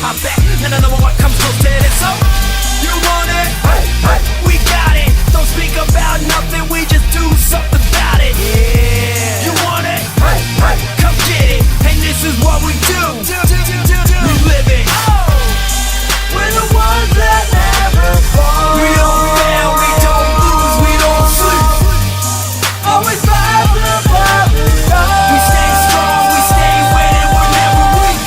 my back. None of what comes close to this. So, you want it? We got it. Don't speak about nothing, we just do something about it. Yeah. You want it? Come get it. And this is what we do. We live it. We're the ones that never fall. We don't fail, we don't lose, we don't sleep. Always fight above it all. We stay strong, we stay winning, we're never weak.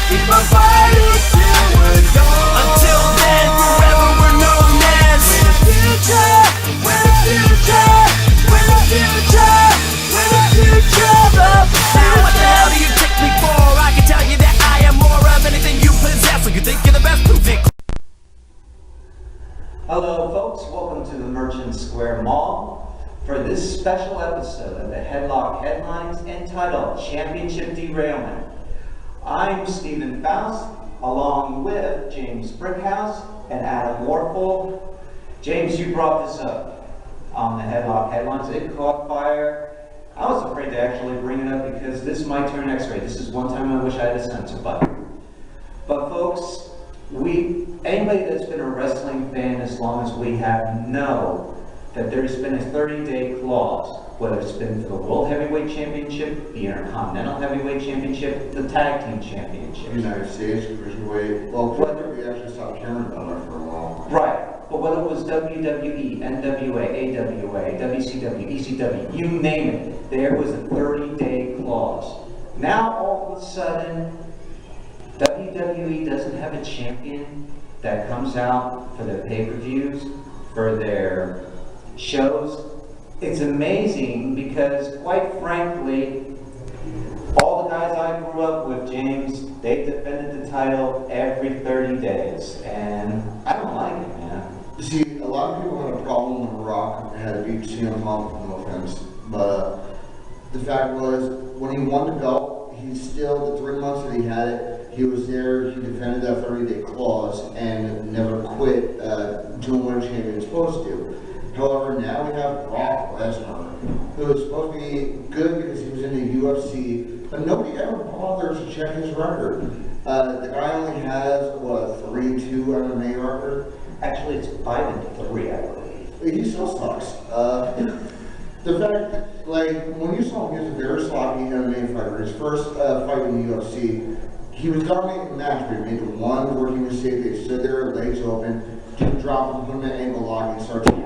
Keep on fighting till we're gone. Until then, forever we're known as we're the future, we're the future, we're the future, we're the future of the future. Now what the hell do you take me for? I can tell you that I am more of anything you possess. So you think you're the best, prove it. Hello folks, welcome to the Merchant Square Mall for this special episode of the Headlock Headlines entitled Championship Derailment. I'm Stephen Faust, along with James Brickhouse and Adam Warfel. James, you brought this up on the Headlock Headlines. It caught fire. I was afraid to actually bring it up because this might turn X-ray. This is one time I wish I had a censor button. But folks, anybody that's been a wrestling fan as long as we have know that there's been a 30-day clause, whether it's been for the World Heavyweight Championship, the Intercontinental Heavyweight Championship, the Tag Team Championship. United States Cruiserweight. Well, whether we actually stopped caring about it for a while. Right, but whether it was WWE, NWA, AWA, WCW, ECW, you name it, there was a 30-day clause. Now all of a sudden, WWE doesn't have a champion that comes out for their pay-per-views, for their shows. It's amazing because, quite frankly, all the guys I grew up with, James, they defended the title every 30 days, and I don't like it, man. You see, a lot of people had a problem when The Rock had beat CM Punk, no offense, but the fact was, when he won the belt, he still, the 3 months that he had it, he was there, he defended that 30-day clause and never quit doing what a champion is supposed to do. However, now we have Brock Lesnar, who is supposed to be good because he was in the UFC, but nobody ever bothers to check his record. The guy only has, what, a 3-2 MMA record? Actually, it's 5-3, I believe. He still sucks. The fact, like, when you saw him, he was a very sloppy MMA fighter. His first fight in the UFC, he was dominating the match, but he made the one where he was safe. They stood there, legs open, didn't drop him, put him in an ankle lock, and started to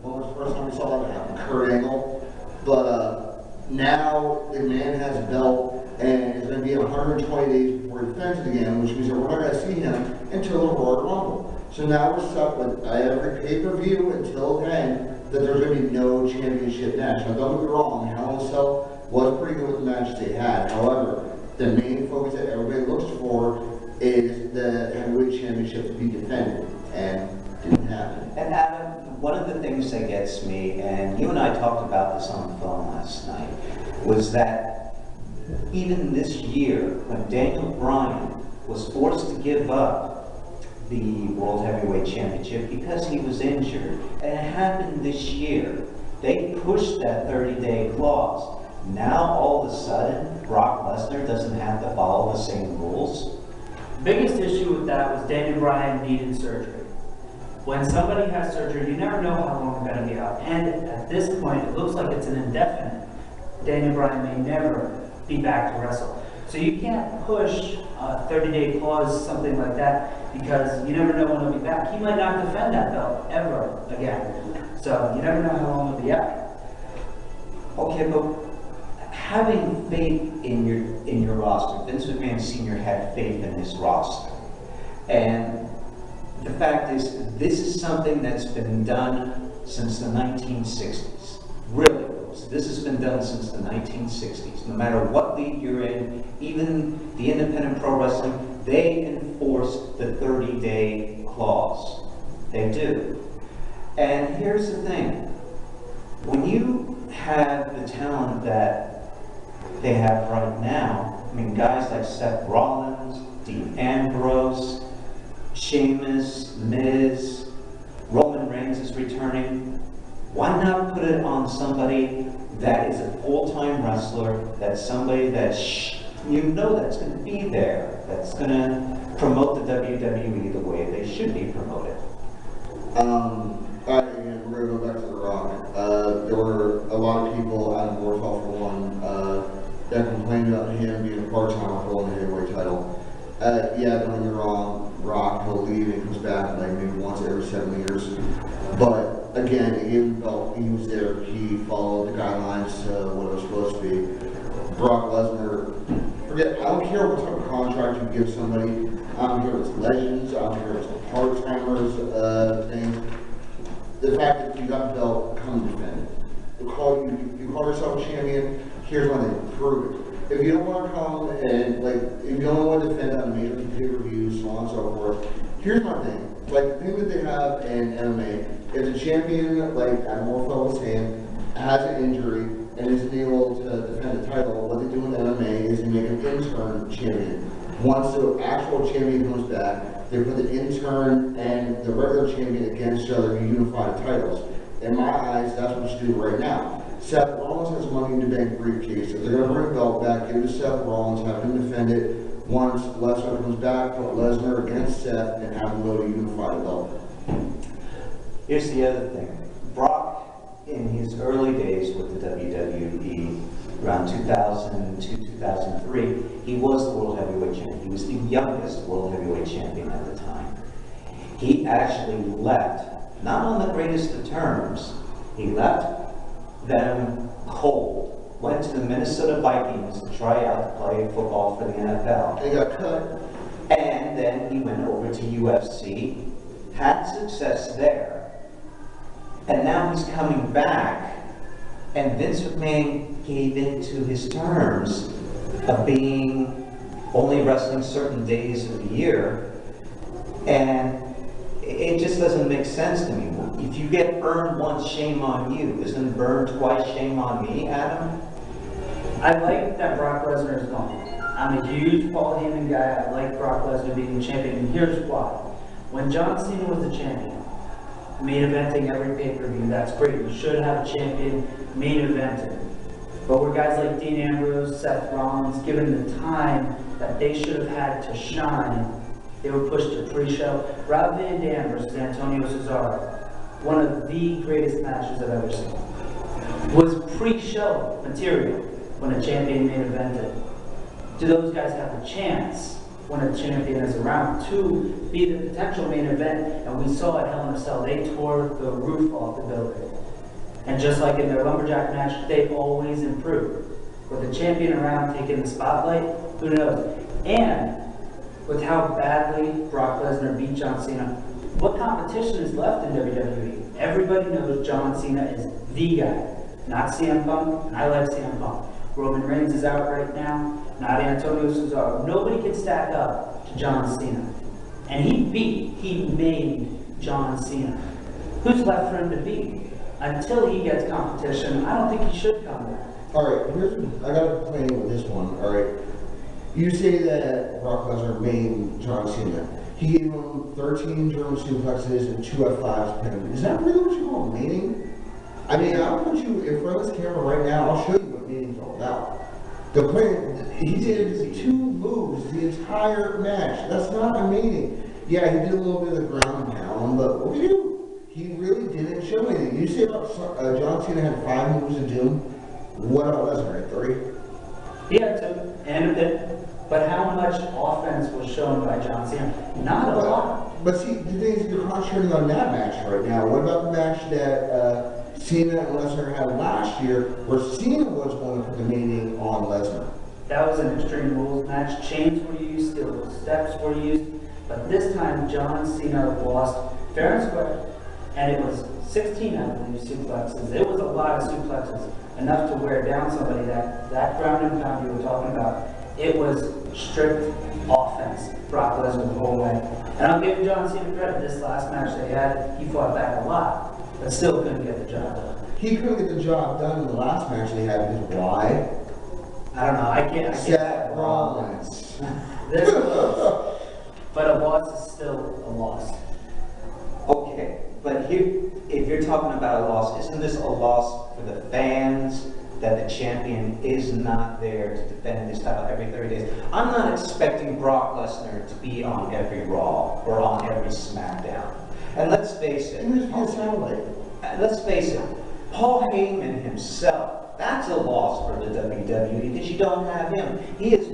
when was the first time we saw that happen? Kurt Angle. But now the man has a belt, and it's going to be 120 days before he defends it again, which means that we're not going to see him until the Royal Rumble. So now we're stuck with every pay-per-view until then that there's going to be no championship match. Now don't get me wrong, Hell in a Cell was pretty good with the matches they had. However, the main focus that everybody looks for is the heavyweight championship to be defended, and didn't happen. And Adam, one of the things that gets me, and you and I talked about this on the phone last night, was that even this year, when Daniel Bryan was forced to give up the World Heavyweight Championship because he was injured, and it happened this year, they pushed that 30-day clause. Now, all of a sudden, Brock Lesnar doesn't have to follow the same rules. The biggest issue with that was Daniel Bryan needed surgery. When somebody has surgery, you never know how long they're going to be out. And at this point, it looks like it's an indefinite. Daniel Bryan may never be back to wrestle. So you can't push a 30-day clause, something like that, because you never know when he'll be back. He might not defend that belt ever again. So you never know how long he'll be out. Okay, but having faith in your roster, Vince McMahon Sr. had faith in his roster. And the fact is, this is something that's been done since the 1960s. Really, this has been done since the 1960s. No matter what league you're in, even the independent pro wrestling, they enforce the 30-day clause. They do. And here's the thing. When you have the talent that they have right now, I mean, guys like Seth Rollins, Dean Ambrose, Sheamus, Miz, Roman Reigns is returning. Why not put it on somebody that is a full-time wrestler, that's somebody that you know that's going to be there, that's going to promote the WWE the way they should be promoted. Again, we're gonna go back to The Rock. There were a lot of people out of Warsaw for one, that complained about him being a part-timer holding the heavyweight title. Yeah, don't get me wrong, Rock, he'll leave and comes back like maybe once every 7 years. But again, he gave him the belt, he was there, he followed the guidelines to what it was supposed to be. Brock Lesnar, forget, I don't care what type of contract you give somebody, I don't care if it's legends, I don't care if it's part-timers, things. The fact that you got the belt, come defend it. You call yourself a champion, here's my thing, prove it. If you don't want to come and, like, if you don't want to defend on major pay-per-views, so on and so forth, here's my thing. Like, the thing that they have in MMA, if the champion, like Morpho was saying, has an injury and isn't able to defend the title, what they do in MMA is they make an intern champion. Once the actual champion comes back, they put the intern and the regular champion against each other and unify the titles. In my eyes, that's what you should do right now. Seth Rollins has Money in the Bank briefcase. If they're going to bring the belt back, give it to Seth Rollins, have him defend it. Once Lesnar comes back, put Lesnar against Seth, and have him go to unify the belt. Here's the other thing. Brock, in his early days with the WWE, around 2002, 2003, he was the World Heavyweight Champion. He was the youngest World Heavyweight Champion at the time. He actually left, not on the greatest of terms, he left them cold, went to the Minnesota Vikings to try out to play football for the NFL. They got cut. And then he went over to UFC, had success there, and now he's coming back, and Vince McMahon gave in to his terms of being only wrestling certain days of the year, and it just doesn't make sense to me. If you get burned once, shame on you. Isn't burned twice, shame on me, Adam? I like that Brock Lesnar is gone. I'm a huge Paul Heyman guy. I like Brock Lesnar being the champion, and here's why. When John Cena was the champion, main eventing every pay-per-view, that's great. You should have a champion main eventing. But where guys like Dean Ambrose, Seth Rollins, given the time that they should have had to shine, they were pushed to pre-show. Rob Van Dam versus Antonio Cesaro, one of the greatest matches I've ever seen, was pre-show material when a champion main evented. Do those guys have a chance when a champion is around to be the potential main event? And we saw at Hell in a Cell, they tore the roof off the building. And just like in their lumberjack match, they always improve. With the champion around taking the spotlight, who knows? And with how badly Brock Lesnar beat John Cena, what competition is left in WWE? Everybody knows John Cena is the guy, not CM Punk, and I like CM Punk. Roman Reigns is out right now, not Antonio Cesaro. Nobody can stack up to John Cena. And he made John Cena. Who's left for him to beat? Until he gets competition, I don't think he should come back. Alright, I got a plan with this one, alright. You say that Brock Lesnar made John Cena. He gave him 13 German suplexes and 2 F5s pin. Is that really what you call mating? I mean, I'll put you in front of this camera right now. I'll show you what mating's all about. The plan, he did 2 moves the entire match. That's not a mating. Yeah, he did a little bit of the ground and pound, but what do you do? He really didn't show anything. You say about John Cena had 5 moves to do. What about Lesnar? 3? He had 2, and a bit. But how much offense was shown by John Cena? Not a lot. But see, the thing is, you're concentrating on that match right now. What about the match that Cena and Lesnar had last year, where Cena was going to put the mating on Lesnar? That was an Extreme Rules match. Chains were used, steel steps were used. But this time, John Cena lost fair and square. And it was 16, I believe, suplexes. It was a lot of suplexes. Enough to wear down somebody. That ground and pound you were talking about. It was strict offense, Brock Lesnar the whole way. And I'll give John Cena credit. This last match they had, he fought back a lot, but still couldn't get the job done. He couldn't get the job done in the last match they had because why? I don't know. I can't. Seth Rollins. But a loss is still a loss. Okay, but here, if you're talking about a loss, isn't this a loss for the fans, that the champion is not there to defend his title every 30 days. I'm not expecting Brock Lesnar to be on every Raw or on every SmackDown. And let's face it, let's face it, Paul Heyman himself, that's a loss for the WWE because you don't have him. He is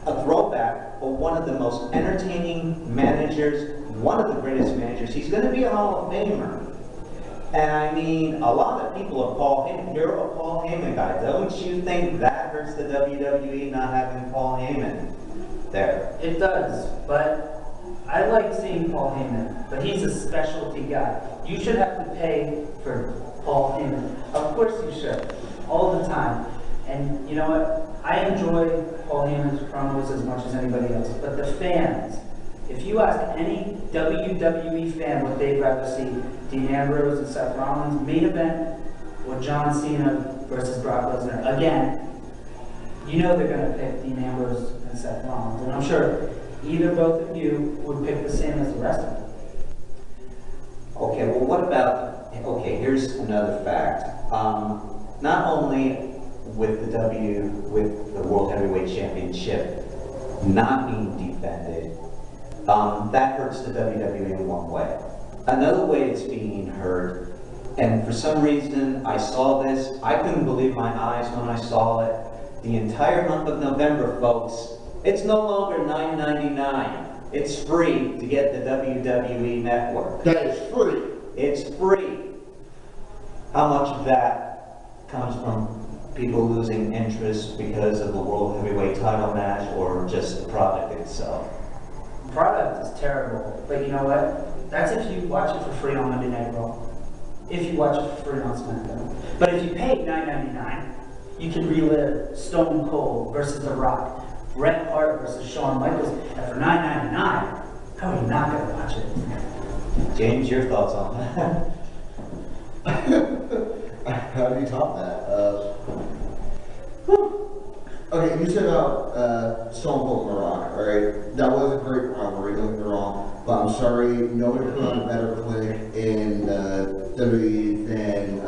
a throwback, but one of the most entertaining managers, one of the greatest managers. He's going to be a Hall of Famer. And I mean, a lot of people are Paul Heyman. You're a Paul Heyman guy. Don't you think that hurts the WWE not having Paul Heyman there? It does, but I like seeing Paul Heyman, but he's a specialty guy. You should have to pay for Paul Heyman. Of course you should, all the time. And you know what? I enjoy Paul Heyman's promos as much as anybody else, but the fans, if you ask any WWE fan what they'd rather see, Dean Ambrose and Seth Rollins main event, or John Cena versus Brock Lesnar, again, you know they're going to pick Dean Ambrose and Seth Rollins, and I'm sure either both of you would pick the same as the rest of them. Okay, well what about, okay, here's another fact. Not only with the World Heavyweight Championship not being defended, that hurts the WWE in one way. Another way it's being hurt, and for some reason I saw this, I couldn't believe my eyes when I saw it. The entire month of November, folks, it's no longer $9.99. It's free to get the WWE Network. That is free. It's free. How much of that comes from people losing interest because of the World Heavyweight title match or just the product itself? The product is terrible, but you know what? That's if you watch it for free on Monday Night Raw. If you watch it for free on SmackDown. But if you pay $9.99, you can relive Stone Cold versus The Rock, Bret Hart versus Shawn Michaels, and for $9.99, how are you not going to watch it? James, your thoughts on that? How do you top that? Okay, you said about Stone Cold and The Rock, alright? That was a great rivalry, don't get me wrong, but I'm sorry, nobody put on a better click in WWE than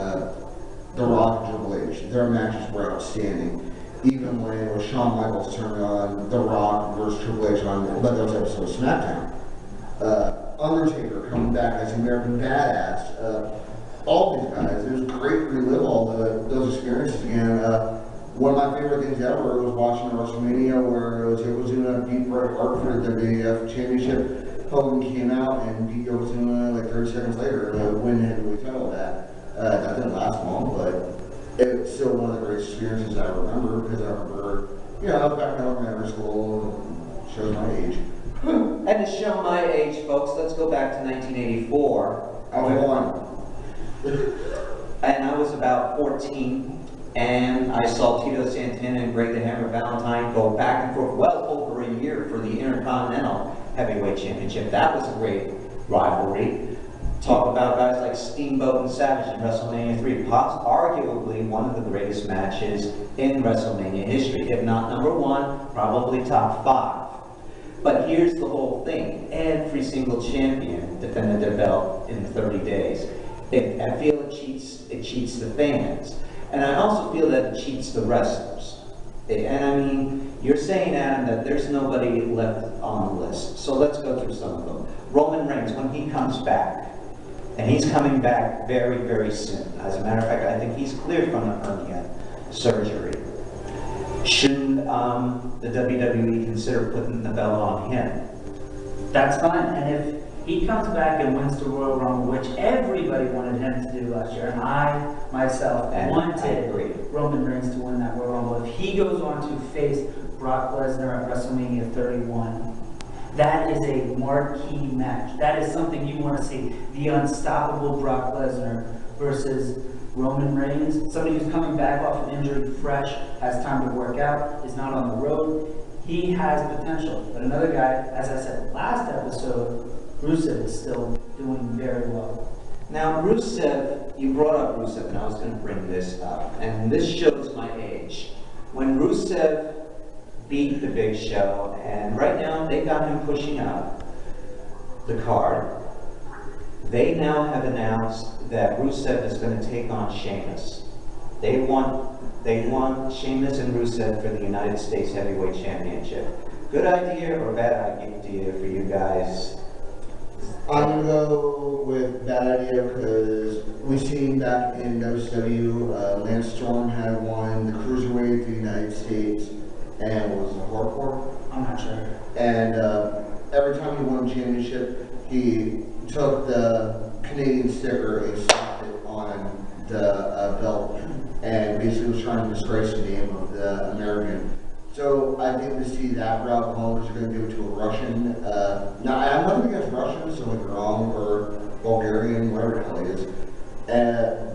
The Rock and Triple H. Their matches were outstanding. Even when it was Shawn Michaels turning on The Rock versus Triple H on those episodes of SmackDown. Undertaker coming back as the American Badass. All these guys, it was great to relive all those experiences again. One of my favorite things ever was watching WrestleMania where Yokozuna beat Bret Hart for the WWF Championship. Hogan came out and beat Yokozuna like 30 seconds later to win the heavyweight title of that. That didn't last long, but it's still one of the greatest experiences I remember because I remember, I was back in elementary school, and shows my age. And to show my age, folks, let's go back to 1984. I was one. And I was about 14. And I saw Tito Santana and Greg the Hammer Valentine go back and forth well over a year for the Intercontinental Heavyweight Championship. That was a great rivalry. Talk about guys like Steamboat and Savage in WrestleMania 3. Arguably one of the greatest matches in WrestleMania history. If not number one, probably top 5. But here's the whole thing. Every single champion defended their belt in 30 days. I feel it cheats the fans. And I also feel that it cheats the wrestlers. And I mean, you're saying, Adam, that there's nobody left on the list. So let's go through some of them. Roman Reigns, when he comes back, and he's coming back very, very soon. As a matter of fact, I think he's cleared from the hernia surgery. Shouldn't the WWE consider putting the belt on him? That's fine. And if he comes back and wins the Royal Rumble, which everybody wanted him to do last year, and I myself wanted Roman Reigns to win that Royal Rumble. If he goes on to face Brock Lesnar at WrestleMania 31, that is a marquee match. That is something you want to see. The unstoppable Brock Lesnar versus Roman Reigns. Somebody who's coming back off an injury fresh, has time to work out, is not on the road. He has potential. But another guy, as I said last episode, Rusev is still doing very well. Now, Rusev, you brought up Rusev, and I was going to bring this up, and this shows my age. When Rusev beat the Big Show, and right now they got him pushing up the card, they now have announced that Rusev is going to take on Sheamus. They want Sheamus and Rusev for the United States Heavyweight Championship. Good idea or bad idea for you guys? I'm gonna go with bad idea because we've seen back in WCW, Lance Storm had won the Cruiserweight for the United States and was it hardcore? I'm not sure. And every time he won a championship, he took the Canadian sticker and slapped it on the belt and basically was trying to disgrace the name of the American. So I think to see that route home because you're going to give it to a Russian. Now, I have nothing against Russians, so like Rom or Bulgarian, whatever the hell it is.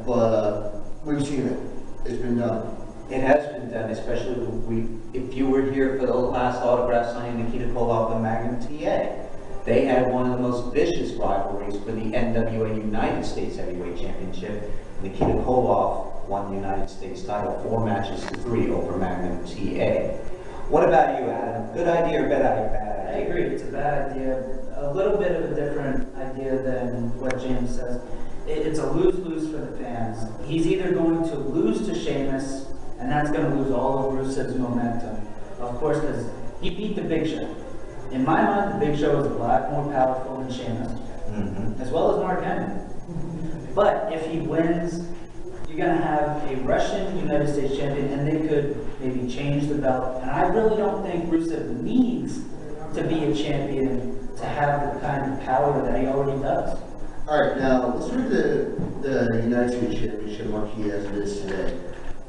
But we've seen it. It's been done. It has been done, especially if you were here for the last autograph signing Nikita Koloff and Magnum TA. They had one of the most vicious rivalries for the NWA United States Heavyweight Championship. Nikita Koloff won the United States title 4 matches to 3 over Magnum TA. What about you, Adam? Good idea or bad idea? I agree, it's a bad idea. A little bit of a different idea than what James says. It's a lose-lose for the fans. He's either going to lose to Sheamus, and that's going to lose all of Rusev's momentum. Of course, because he beat the Big Show. In my mind, the Big Show is a lot more powerful than Sheamus, as well as Mark Henry. But if he wins, you're going to have a Russian United States champion, and they could maybe change the belt. And I really don't think Rusev needs to be a champion to have the kind of power that he already does. All right, now let's look at the United States Championship marquee as it is today.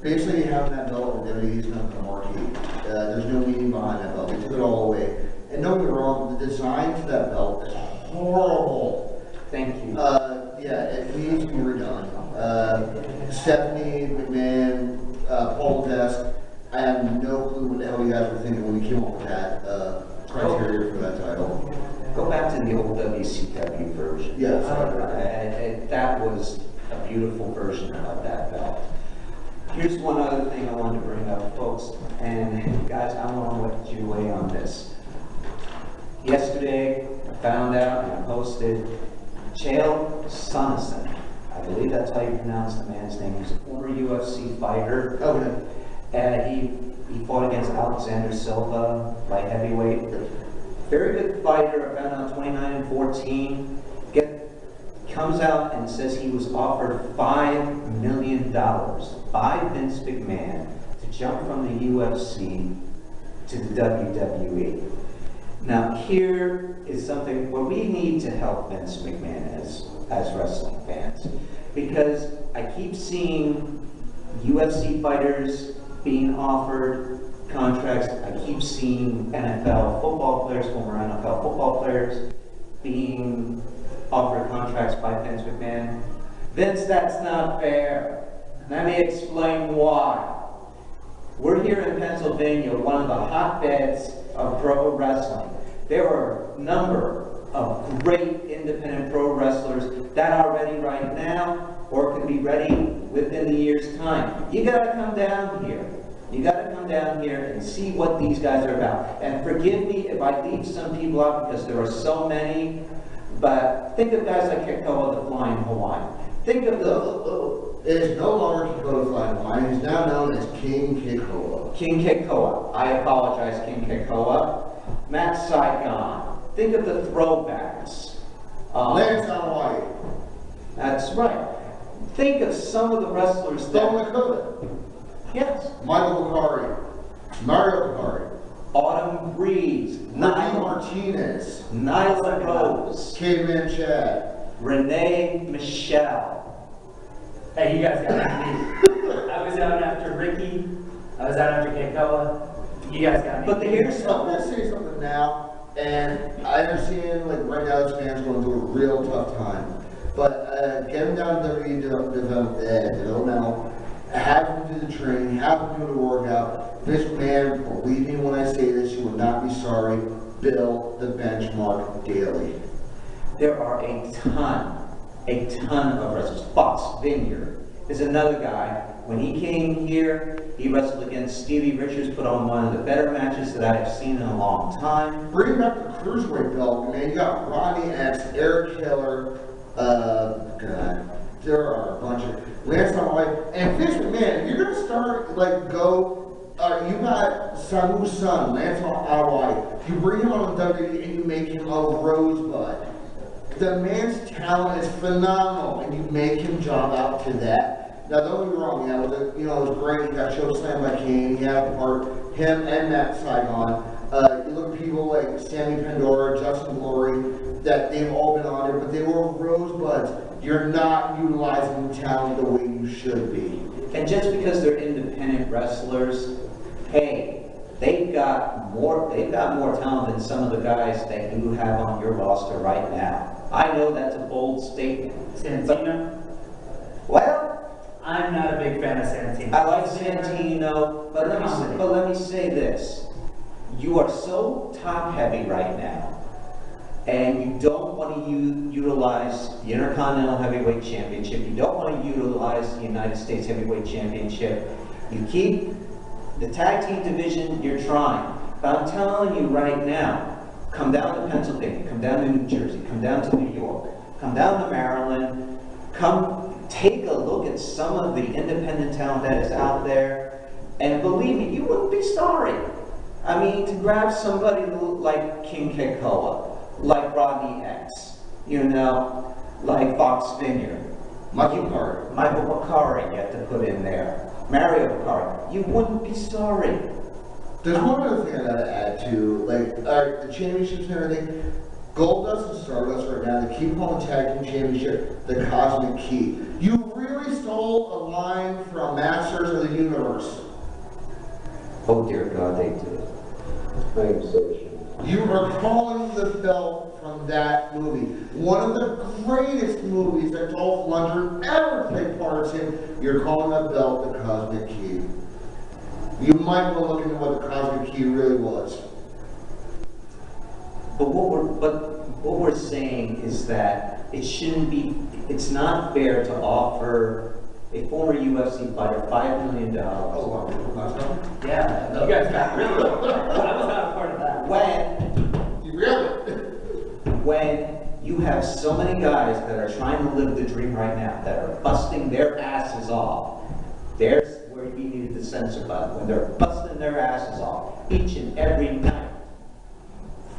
Basically, having that belt in WWE is not the marquee. There's no meaning behind that belt. They took it all away. And don't get me wrong, the design to that belt is horrible. Thank you. Yeah, it needs to be redone. Stephanie McMahon, Paul Desk, I have no clue what the hell you guys were thinking when you came up with that criteria for that title. Go back to the old WCW version. Yes. That was a beautiful version of that belt. Here's one other thing I wanted to bring up, folks, and guys, I want to let you weigh on this. Yesterday, I found out and I posted Chael Sonnen. I believe that's how you pronounce the man's name. He's a former UFC fighter. Okay. He fought against Alexander Silva, light heavyweight. Very good fighter. I found out 29-14. Comes out and says he was offered $5 million by Vince McMahon to jump from the UFC to the WWE. Now here is something where we need to help Vince McMahon as wrestling fans, because I keep seeing UFC fighters being offered contracts. I keep seeing NFL football players, former NFL football players, being offered contracts by Vince McMahon. Vince, that's not fair. Let me explain why. We're here in Pennsylvania, one of the hotbeds of pro wrestling. There are a number of great independent pro wrestlers that are ready right now or can be ready within the year's time. You gotta come down here. You gotta come down here and see what these guys are about. And forgive me if I leave some people out because there are so many, but think of guys like Kekoa the Flying Hawaiian. Think of It is no longer Kekoa the Flying Hawaiian. He's now known as King Kekoa. King Kekoa. I apologize, King Kekoa. Matt Saigon. Think of the throwbacks. Lance Hawaii. That's right. Think of some of the wrestlers Stone that... Lakota. Yes. Michael Bakari. Mario Bakari. Autumn Breeze. Ricky Martinez. Nyla Rose. Caveman Chad. Renee Michelle. Hey, you guys got me. I was out after Ricky. I was out after Kekoa. You guys got me. But here's I'm gonna say something now, and I understand like right now this man's going through a real tough time. But get him down to WWE developmental, have him do the training, have him do the workout. This man, believe me when I say this, you will not be sorry. Build the benchmark daily. There are a ton of wrestlers. Fox Vineyard is another guy. When he came here, he wrestled against Stevie Richards, put on one of the better matches that I've seen in a long time. Bring back the Cruiserweight belt, man. You got Ronnie X, Eric Hiller, God, there are a bunch of, Lance Arloy, and Vince McMahon, if you're gonna start you got Samu's son, Lance Arloy, you bring him on WWE and you make him a rosebud. The man's talent is phenomenal, and you make him job out to that. Now, don't get me wrong, it was great. You got chokeslammed by Kane. You have him and Matt Saigon. You look at people like Sammy Pandora, Justin Glory, that they've all been on it, but they were rosebuds. You're not utilizing the talent the way you should be. And just because they're independent wrestlers, hey, they've got more talent than some of the guys that you have on your roster right now. I know that's a bold statement. Santino? Well, I'm not a big fan of Santino. I like Santino, but let me say this. You are so top heavy right now, and you don't want to utilize the Intercontinental Heavyweight Championship. You don't want to utilize the United States Heavyweight Championship. You keep the tag team division, you're trying. But I'm telling you right now, come down to Pennsylvania, come down to New Jersey, come down to New York, come down to Maryland, come take a look at some of the independent talent that is out there, and believe me, you wouldn't be sorry. I mean, to grab somebody like King Kekoa, like Rodney X, like Fox Vineyard, Michael Bakari, you have to put in there, Mario Bakari, you wouldn't be sorry. There's one other thing I gotta add to, the championships and everything. Goldust and Stardust right now, they keep calling the tag team championship the Cosmic Key. You really stole a line from Masters of the Universe. Oh dear God, they did. I am so ashamed. You are calling the belt from that movie. One of the greatest movies that Dolph Lundgren ever played parts in. You're calling that belt the Cosmic Key. You might want to look into what the Cosmic Key really was. But what we're saying is that it's not fair to offer a former UFC fighter $5 million. Yeah, you guys got really. I was not a part of that. When you have so many guys that are trying to live the dream right now, that are busting their asses off, there's where you needed the censor button. When they're busting their asses off each and every night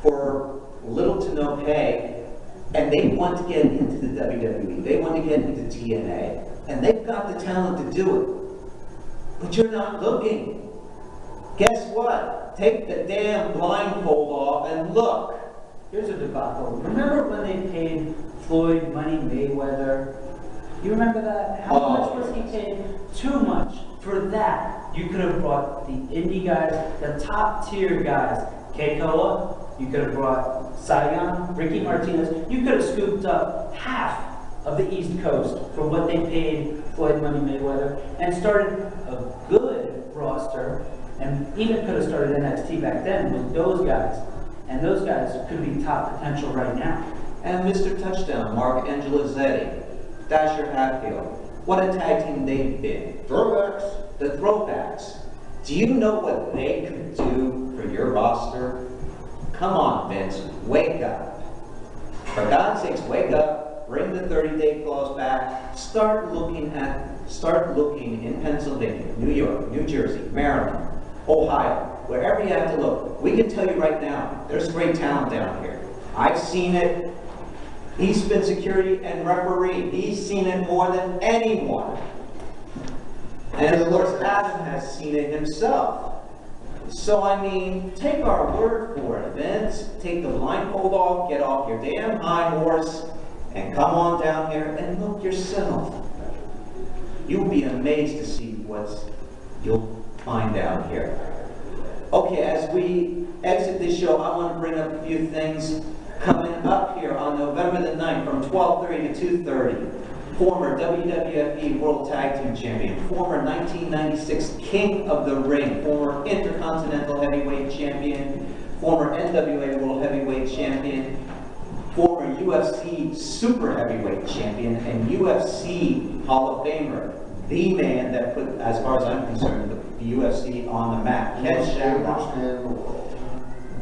for little to no pay, and they want to get into the WWE, they want to get into TNA, and they've got the talent to do it, but you're not looking. Guess what? Take the damn blindfold off and look. Here's a debacle. Remember when they paid Floyd Money Mayweather? You remember that? How much was he paid? Too much. For that, you could have brought the indie guys, the top tier guys. Keikoa, you could have brought Saigon, Ricky Martinez. You could have scooped up half of the East Coast for what they paid Floyd Money Mayweather and started a good roster, and even could have started NXT back then with those guys. And those guys could be top potential right now. And Mr. Touchdown, Mark Angelizetti, Dasher Hatfield, what a tag team they've been. Throwbacks. The throwbacks. Do you know what they could do for your roster? Come on, Vince, wake up. For God's sakes, wake up, bring the 30-day clause back, start looking in Pennsylvania, New York, New Jersey, Maryland, Ohio, wherever you have to look. We can tell you right now, there's great talent down here. I've seen it. He's been security and referee. He's seen it more than anyone. And of course, Adam has seen it himself. So, I mean, take our word for it, Vince. Take the blindfold off, get off your damn high horse, and come on down here and look yourself. You'll be amazed to see what you'll find down here. Okay, as we exit this show, I want to bring up a few things coming up here on November the 9th from 12:30 to 2:30. Former WWFE World Tag Team Champion, former 1996 King of the Ring, former Intercontinental Heavyweight Champion, former NWA World Heavyweight Champion, former UFC Super Heavyweight Champion, and UFC Hall of Famer. The man that put, as far as I'm concerned, the UFC on the map.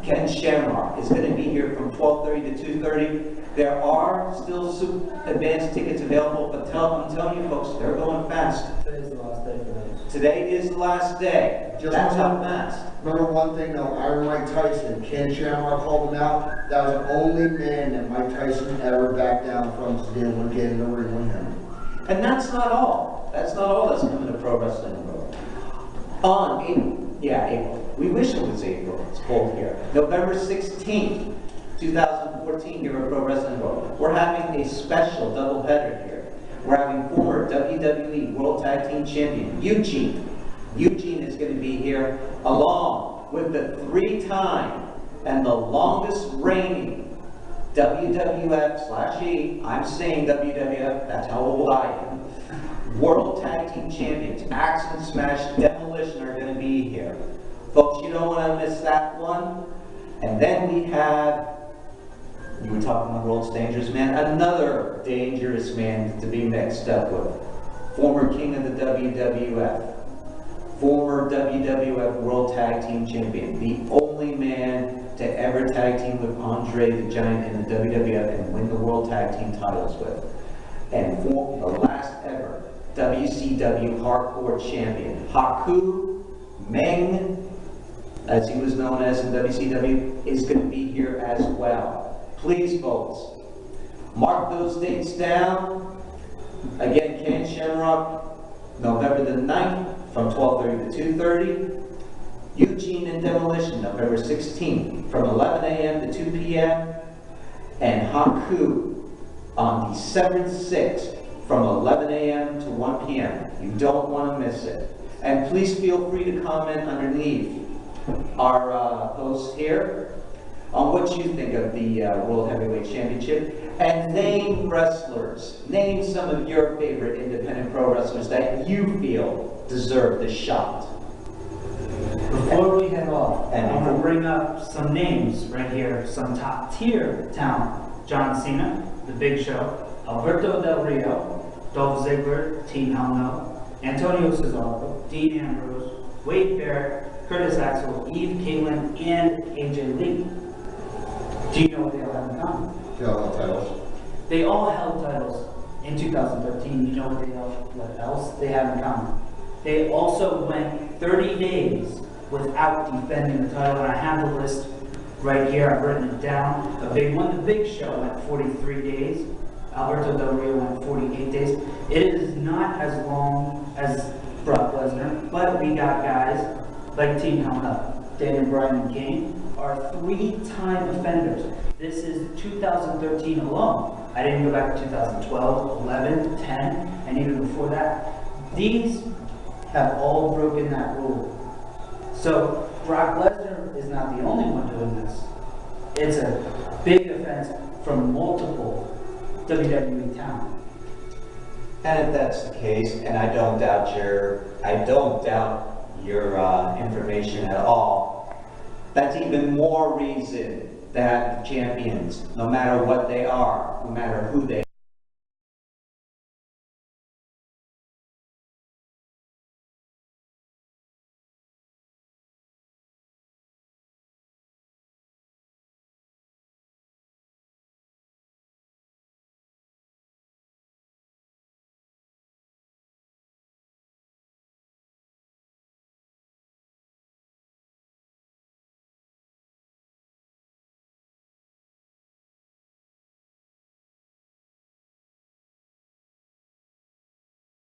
Ken Shamrock is going to be here from 12:30 to 2:30. There are still advanced tickets available, but I'm telling you folks, they're going fast. Today's the last day for those. Today is the last day. That's how fast. Remember one thing though, Iron Mike Tyson, Ken Shamrock called him out. That was the only man that Mike Tyson ever backed down from to be able to get in the ring with him. And that's not all. That's not all that's coming to Pro Wrestling World. On April. We wish it was April. It's cold here. November 16th, 2014 here at Pro Wrestling World. We're having a special doubleheader here. We're having former WWE World Tag Team Champion Eugene. Eugene is going to be here along with the 3-time and the longest reigning WWF/E, I'm saying WWF, that's how old I am, World Tag Team Champions, Axe and Smash Demolition are going to be here. Folks, you don't want to miss that one. And then we have, you were talking about World's Dangerous Man, another dangerous man to be mixed up with. Former king of the WWF. Former WWF World Tag Team Champion. The only man to ever tag team with Andre the Giant in the WWF and win the World Tag Team titles with. And for the last ever WCW Hardcore Champion. Haku Meng, as he was known as in WCW, is going to be here as well. Please, folks, mark those dates down. Again, Ken Shamrock, November the 9th from 12:30 to 2:30. Eugene and Demolition, November 16th from 11 a.m. to 2 p.m. And Haku on December 6th from 11 a.m. to 1 p.m. You don't want to miss it. And please feel free to comment underneath our post here on what you think of the World Heavyweight Championship, and name wrestlers. Name some of your favorite independent pro wrestlers that you feel deserve the shot. Before we head off, And I'm going to bring up some names right here, some top tier talent. John Cena, The Big Show, Alberto Del Rio, Dolph Ziggler, Team Hell No, Antonio Cesaro, Dean Ambrose, Wade Barrett, Curtis Axel, Eve Caitlin, and AJ Lee. Do you know what they all have in common? Titles. They all held titles in 2013. You know what else they have in common? They also went 30 days without defending the title, and I have the list right here. I've written it down. A big one, The Big Show, went 43 days. Alberto Del Rio went 48 days. It is not as long as Brock Lesnar, but we got guys like Team Hell No, Daniel Bryan and Kane are 3-time offenders. This is 2013 alone. I didn't go back to 2012, 11, 10, and even before that. These have all broken that rule. So Brock Lesnar is not the only one doing this. It's a big offense from multiple WWE talent. And if that's the case, and I don't doubt your information at all, that's even more reason that champions, no matter what they are, no matter who they